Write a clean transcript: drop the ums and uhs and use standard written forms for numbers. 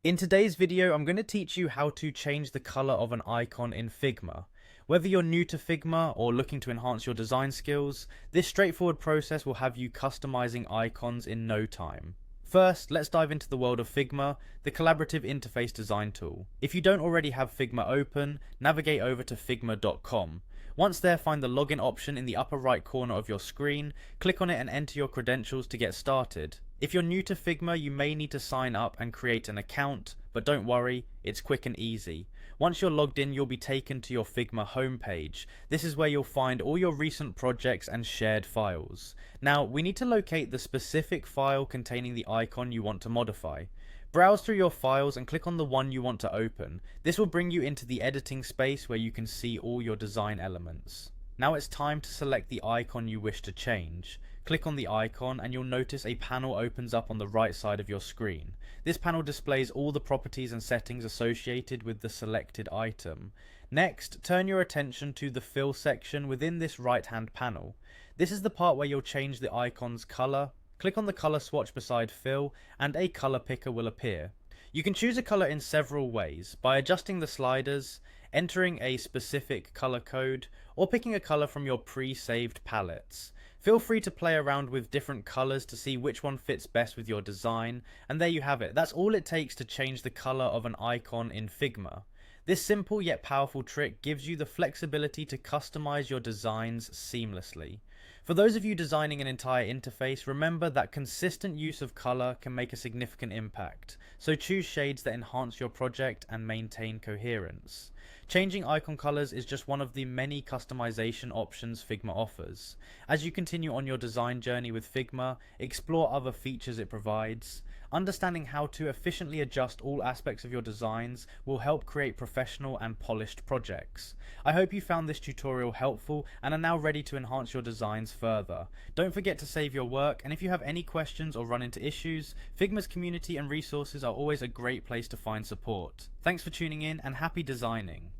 In today's video, I'm going to teach you how to change the color of an icon in Figma. Whether you're new to Figma or looking to enhance your design skills, this straightforward process will have you customizing icons in no time. First, let's dive into the world of Figma, the collaborative interface design tool. If you don't already have Figma open, navigate over to figma.com. Once there, find the login option in the upper right corner of your screen, click on it and enter your credentials to get started. If you're new to Figma, you may need to sign up and create an account, but don't worry, it's quick and easy. Once you're logged in, you'll be taken to your Figma homepage. This is where you'll find all your recent projects and shared files. Now, we need to locate the specific file containing the icon you want to modify. Browse through your files and click on the one you want to open. This will bring you into the editing space where you can see all your design elements. Now it's time to select the icon you wish to change. Click on the icon and you'll notice a panel opens up on the right side of your screen. This panel displays all the properties and settings associated with the selected item. Next, turn your attention to the fill section within this right hand panel. This is the part where you'll change the icon's color. Click on the color swatch beside fill and a color picker will appear. You can choose a color in several ways, by adjusting the sliders, entering a specific color code, or picking a color from your pre-saved palettes. Feel free to play around with different colors to see which one fits best with your design, and there you have it. That's all it takes to change the color of an icon in Figma. This simple yet powerful trick gives you the flexibility to customize your designs seamlessly. For those of you designing an entire interface, remember that consistent use of color can make a significant impact, so choose shades that enhance your project and maintain coherence. Changing icon colors is just one of the many customization options Figma offers. As you continue on your design journey with Figma, explore other features it provides. Understanding how to efficiently adjust all aspects of your designs will help create professional and polished projects. I hope you found this tutorial helpful and are now ready to enhance your designs further. Don't forget to save your work, and if you have any questions or run into issues, Figma's community and resources are always a great place to find support. Thanks for tuning in and happy designing.